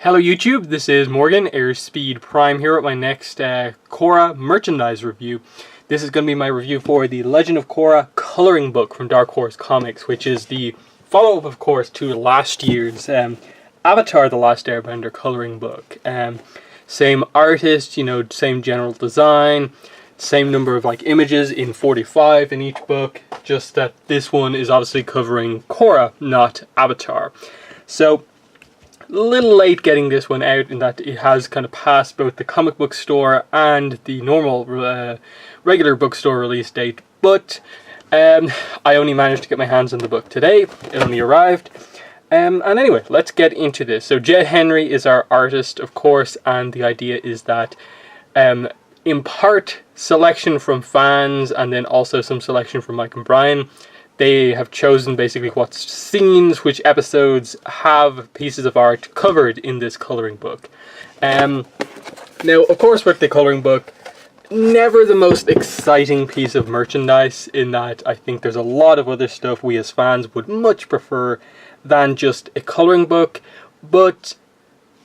Hello YouTube, this is Morgan, Airspeed Prime, here at my next Korra merchandise review. This is going to be my review for the Legend of Korra coloring book from Dark Horse Comics, which is the follow-up, of course, to last year's Avatar: The Last Airbender coloring book. Same artist, same general design, same number of images in 45 in each book, just that this one is obviously covering Korra, not Avatar. So, a little late getting this one out in that it has kind of passed both the comic book store and the normal regular bookstore release date, but I only managed to get my hands on the book today. It only arrived. And anyway, let's get into this. So Jed Henry is our artist, of course, and the idea is that in part selection from fans and then also some selection from Mike and Brian, they have chosen basically what scenes, which episodes have pieces of art covered in this coloring book. Now, of course, with the coloring book, never the most exciting piece of merchandise, in that I think there's a lot of other stuff we as fans would much prefer than just a coloring book, but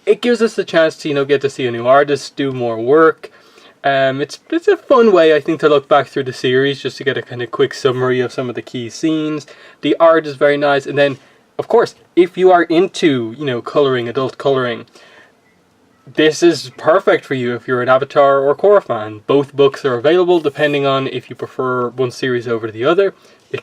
it gives us the chance to, get to see a new artist do more work. It's a fun way, I think, to look back through the series, just to get a kind of quick summary of some of the key scenes. The art is very nice, and then, of course, if you are into, coloring, adult coloring, this is perfect for you if you're an Avatar or Korra fan. Both books are available, depending on if you prefer one series over the other,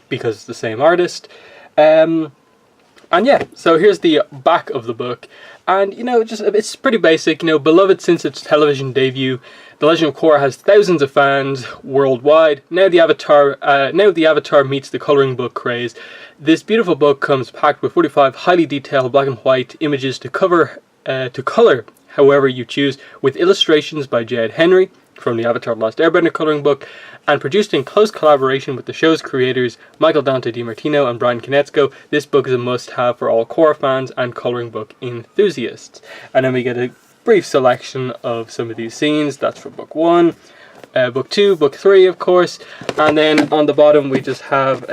because it's the same artist. And yeah, so here's the back of the book, and it's pretty basic. Beloved since its television debut, The Legend of Korra has thousands of fans worldwide. Now the Avatar meets the coloring book craze. This beautiful book comes packed with 45 highly detailed black and white images to color however you choose, with illustrations by Jed Henry from the Avatar: The Last Airbender coloring book, and produced in close collaboration with the show's creators Michael Dante DiMartino and Brian Konietzko. This book is a must-have for all Korra fans and coloring book enthusiasts. And then we get a brief selection of some of these scenes. That's for book 1, book 2, book 3, of course, and then on the bottom we just have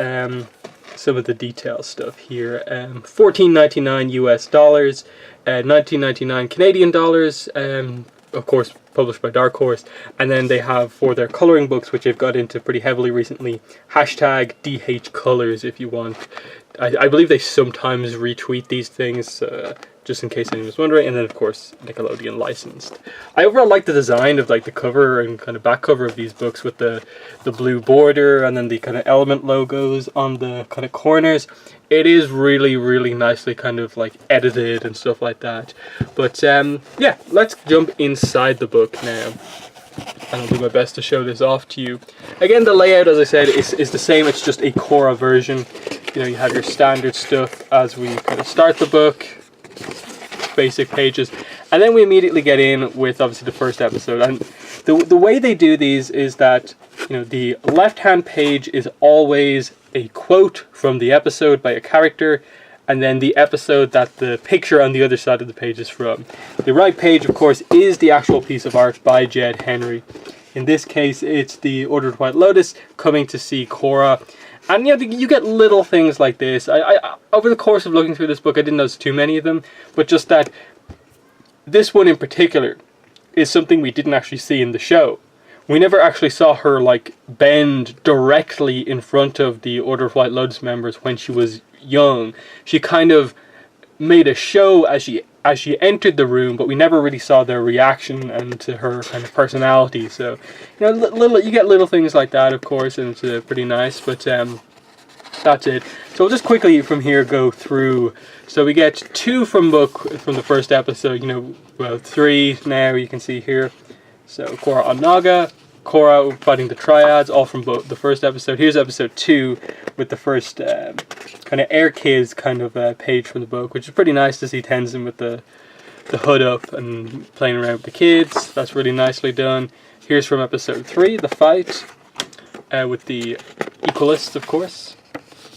some of the detail stuff here. $14.99 US dollars, $19.99 Canadian dollars, of course published by Dark Horse. And then they have, for their coloring books, which they've got into pretty heavily recently, hashtag DHColors if you want. I believe they sometimes retweet these things, just in case anyone was wondering. And then, of course, Nickelodeon licensed. I overall like the design of the cover and kind of back cover of these books, with the blue border and then the kind of element logos on the kind of corners. It is really, really nicely kind of edited and stuff like that. But yeah, let's jump inside the book now, and I'll do my best to show this off to you. Again, the layout, as I said, is the same. It's just a Korra version. You have your standard stuff as we kind of start the book, basic pages, and then we immediately get in with obviously the first episode. And the way they do these is that the left hand page is always a quote from the episode by a character, and then the episode that the picture on the other side of the page is from. The right page, of course, is the actual piece of art by Jed Henry. In this case, it's the Order of White Lotus coming to see Korra. And you get little things like this. I over the course of looking through this book, I didn't notice too many of them, but just that this one in particular is something we didn't actually see in the show. We never actually saw her bend directly in front of the Order of White Lotus members when she was young. She kind of made a show as she entered the room, but we never really saw their reaction and to her kind of personality. So you get little things like that, of course, and it's pretty nice. But that's it. So we'll just quickly from here go through. So we get 2 from the first episode. Well, 3 now you can see here. So Korra on Naga, Korra fighting the Triads, all from the first episode. Here's episode 2 with the first kind of Air Kids kind of page from the book, which is pretty nice to see Tenzin with the hood up and playing around with the kids. That's really nicely done. Here's from episode 3, the fight with the Equalists, of course.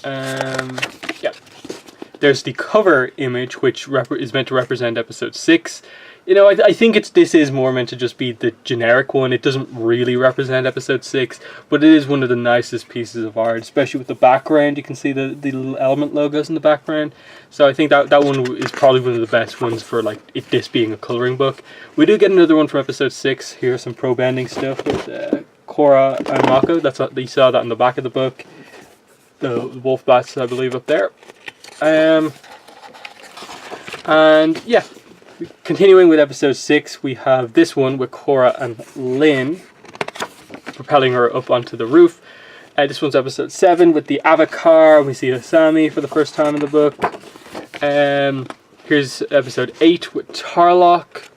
Yeah. There's the cover image, which is meant to represent episode 6. You know, I think this is more meant to just be the generic one. It doesn't really represent episode 6, but it is one of the nicest pieces of art, especially with the background. You can see the little element logos in the background. So I think that one is probably one of the best ones for like this being a coloring book. We do get another one from episode 6. Here's some pro bending stuff with Korra and Mako. That's what you saw that in the back of the book. The wolf bats, I believe, up there. And yeah. Continuing with episode 6, we have this one with Korra and Lin propelling her up onto the roof. This one's episode 7 with the Avatar. We see Asami for the first time in the book. Here's episode 8 with Tarlok.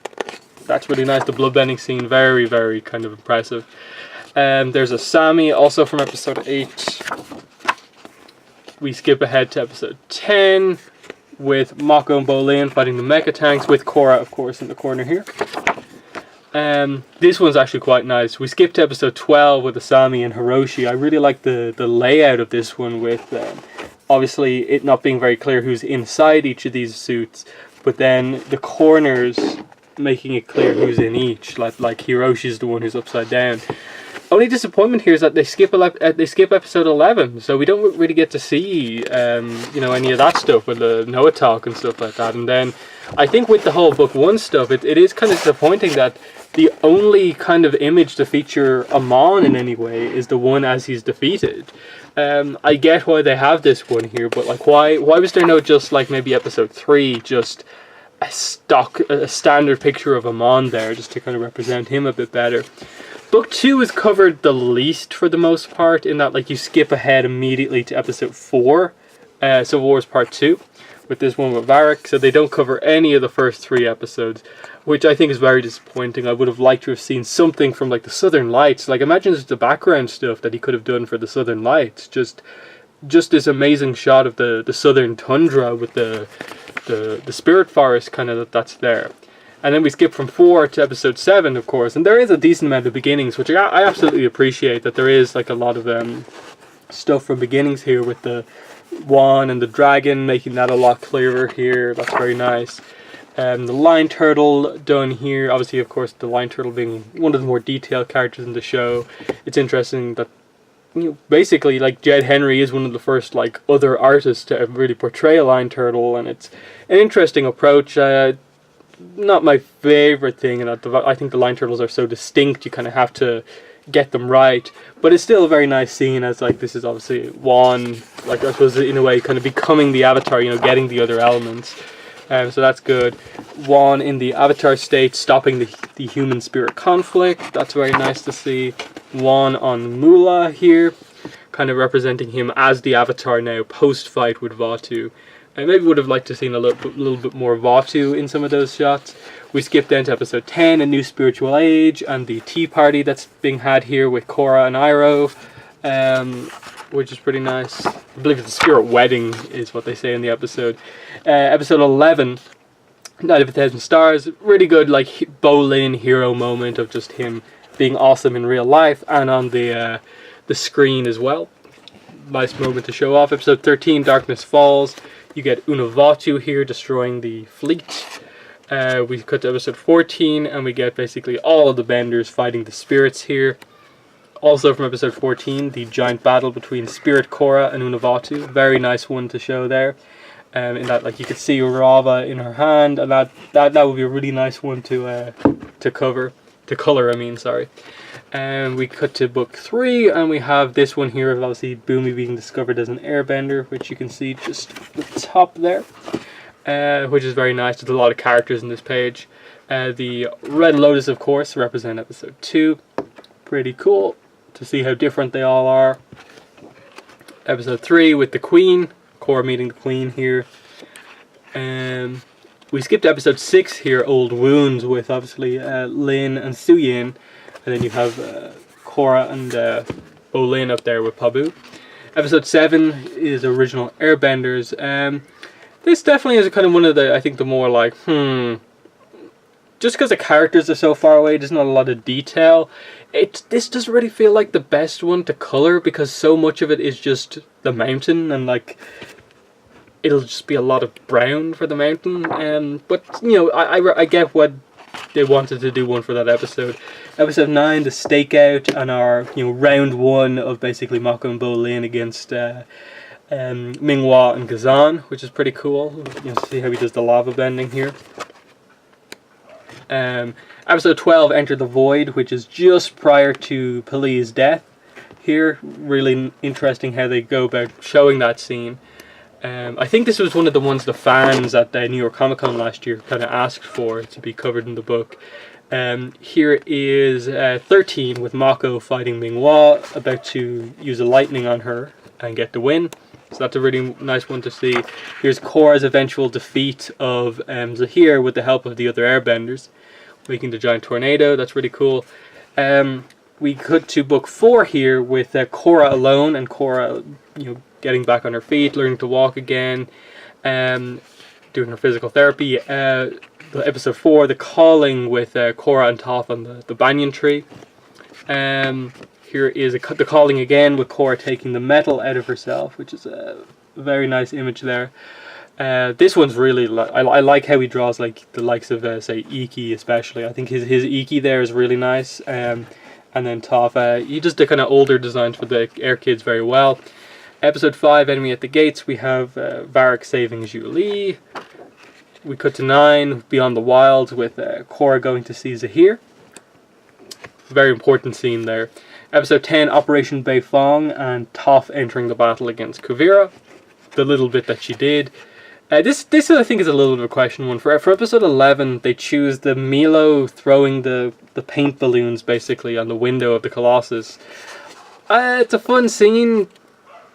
That's really nice. The bloodbending scene, very, very kind of impressive. There's Asami, also from episode 8. We skip ahead to episode 10. With Mako and Bolin fighting the mecha tanks, with Korra, of course, in the corner here. This one's actually quite nice. We skipped to episode 12 with Asami and Hiroshi. I really like the layout of this one, with obviously it not being very clear who's inside each of these suits, but then the corners making it clear who's in each. Like Hiroshi's the one who's upside down. Only disappointment here is that they skip episode 11, so we don't really get to see any of that stuff with the Noah talk and stuff like that. And then I think with the whole book 1 stuff, it is kind of disappointing that the only kind of image to feature Amon in any way is the one as he's defeated. I get why they have this one here, but like why was there no just like maybe episode 3, just a standard picture of Amon there, just to kind of represent him a bit better. Book 2 is covered the least for the most part, in that like you skip ahead immediately to episode 4, Civil Wars Part 2, with this one with Varric, so they don't cover any of the first 3 episodes, which I think is very disappointing. I would have liked to have seen something from like the Southern Lights. Like imagine just the background stuff that he could have done for the Southern Lights. Just this amazing shot of the southern tundra with the spirit forest kind of that's there. And then we skip from 4 to episode 7, of course, and there is a decent amount of beginnings, which I absolutely appreciate, that there is like a lot of stuff from beginnings here with the Wan and the dragon, making that a lot clearer here. That's very nice. The lion turtle done here, obviously, of course, the lion turtle being one of the more detailed characters in the show. It's interesting that basically like Jed Henry is one of the first like other artists to really portray a lion turtle, and it's an interesting approach. Not my favorite thing, and I think the lion turtles are so distinct you kind of have to get them right, but it's still a very nice scene, as like this is obviously Wan, like I suppose in a way kind of becoming the Avatar, getting the other elements, so that's good. Wan in the Avatar state, stopping the human spirit conflict, that's very nice to see. Wan on Mula here, kind of representing him as the Avatar now post fight with Vatu. I maybe would have liked to have seen a little bit more Vatu in some of those shots. We skipped down to episode 10, A New Spiritual Age, and the tea party that's being had here with Korra and Iroh, which is pretty nice. I believe it's the spirit wedding is what they say in the episode. Episode 11, Night of a Thousand Stars, really good like Bolin hero moment of just him being awesome in real life and on the screen as well. Nice moment to show off. Episode 13, Darkness Falls. You get Unavatu here destroying the fleet. We cut to episode 14 and we get basically all of the benders fighting the spirits here. Also from episode 14, the giant battle between Spirit Korra and Unavatu. Very nice one to show there. In that, like, you could see Urava in her hand, and that would be a really nice one to color. And we cut to book 3, and we have this one here of obviously Boomy being discovered as an airbender, which you can see just at the top there, which is very nice. There's a lot of characters in this page. The Red Lotus, of course, represent episode 2. Pretty cool to see how different they all are. Episode 3 with the Queen, Korra meeting the Queen here. We skipped episode 6 here, Old Wounds, with obviously Lin and Suyin. And then you have Korra and Bolin up there with Pabu. Episode 7 is Original Airbenders. This definitely is kind of one of the, I think, the more like, just because the characters are so far away, there's not a lot of detail. This doesn't really feel like the best one to color, because so much of it is just the mountain, and like, it'll just be a lot of brown for the mountain. But you know, I get what they wanted to do one for that episode. Episode 9, the stakeout, and our, you know, round 1 of basically Mako and Bolin against Minghua and Gazan, which is pretty cool. You know, see how he does the lava bending here. Episode 12, Enter the Void, which is just prior to Pele's death. Here, really interesting how they go about showing that scene. I think this was one of the ones the fans at the New York Comic Con last year kind of asked for to be covered in the book. Here is 13 with Mako fighting Minghua, about to use a lightning on her and get the win. So that's a really nice one to see. Here's Korra's eventual defeat of Zahir with the help of the other airbenders, making the giant tornado. That's really cool. We cut to book 4 here with Korra alone, and Korra, you know, getting back on her feet, learning to walk again, doing her physical therapy. Episode 4, the calling with Korra and Toph on the banyan tree. Here is the calling again with Korra taking the metal out of herself, which is a very nice image there. This one's really, I like how he draws like the likes of say Iki especially. I think his Iki there is really nice. And then Toph, he does the kind of older designs for the Air Kids very well. Episode 5, Enemy at the Gates, we have Varric saving Zhu Li. We cut to 9, Beyond the Wilds, with Korra going to see Zahir. Very important scene there. Episode 10, Operation Beifong, and Toph entering the battle against Kuvira. The little bit that she did. This I think is a little bit of a question one. For episode 11, they choose the Milo throwing the paint balloons basically on the window of the Colossus. It's a fun scene.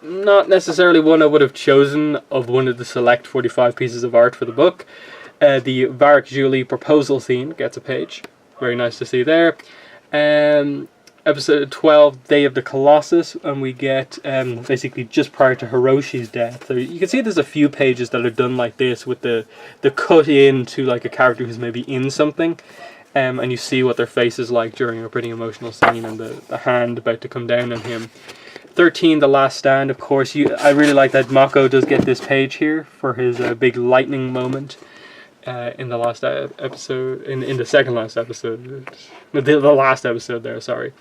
Not necessarily one I would have chosen of one of the select 45 pieces of art for the book. The Varric Julie proposal scene gets a page. Very nice to see there. Episode 12, Day of the Colossus, and we get basically just prior to Hiroshi's death. So you can see there's a few pages that are done like this with the cut in to like a character who's maybe in something. And you see what their face is like during a pretty emotional scene, and the hand about to come down on him. 13, The Last Stand, of course. I really like that Mako does get this page here for his big lightning moment in the last episode, in the second last episode. The last episode there, sorry.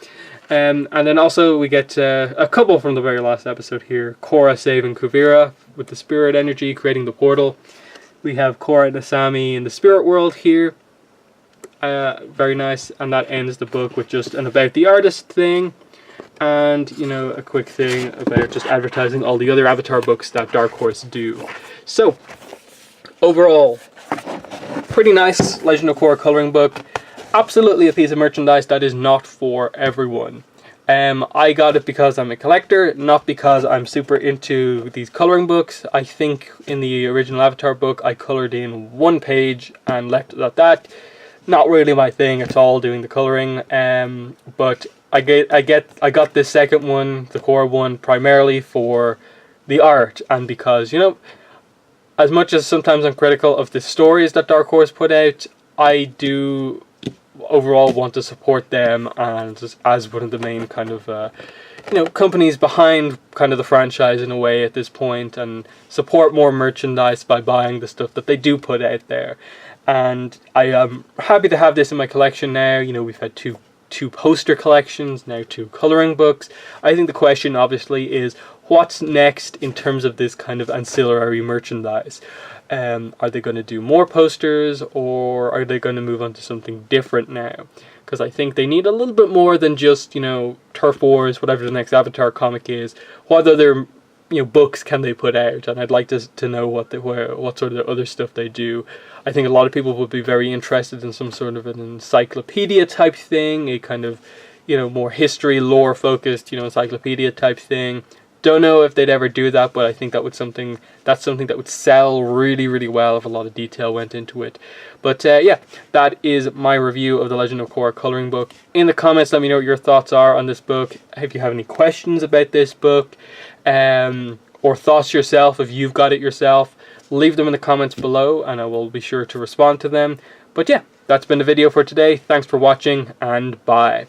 And then also we get a couple from the very last episode here. Korra saving Kuvira with the spirit energy, creating the portal. We have Korra and Asami in the spirit world here. Very nice. And that ends the book with just an about the artist thing. And, you know, a quick thing about just advertising all the other Avatar books that Dark Horse do. So, overall, pretty nice Legend of Korra coloring book. Absolutely a piece of merchandise that is not for everyone. I got it because I'm a collector, not because I'm super into these coloring books. I think in the original Avatar book, I colored in 1 page and left it at that. Not really my thing at all, doing the coloring. But I got this second one, the Korra one, primarily for the art, and because, you know, as much as sometimes I'm critical of the stories that Dark Horse put out, I do overall want to support them and as one of the main kind of you know, companies behind kind of the franchise in a way at this point, and support more merchandise by buying the stuff that they do put out there. And I am happy to have this in my collection now. You know, we've had two poster collections, now 2 coloring books. I think the question obviously is, what's next in terms of this kind of ancillary merchandise? Are they going to do more posters, or are they going to move on to something different now? Because I think they need a little bit more than just, you know, Turf Wars, whatever the next Avatar comic is. What other, you know, books can they put out? And I'd like to know what sort of other stuff they do. I think a lot of people would be very interested in some sort of an encyclopedia type thing, a kind of, you know, more history, lore focused, you know, encyclopedia type thing. Don't know if they'd ever do that, but I think that's something that would sell really, really well if a lot of detail went into it. But yeah, that is my review of the Legend of Korra coloring book. In the comments, let me know what your thoughts are on this book. If you have any questions about this book, or thoughts yourself, if you've got it yourself, leave them in the comments below and I will be sure to respond to them. But yeah, that's been the video for today. Thanks for watching, and bye.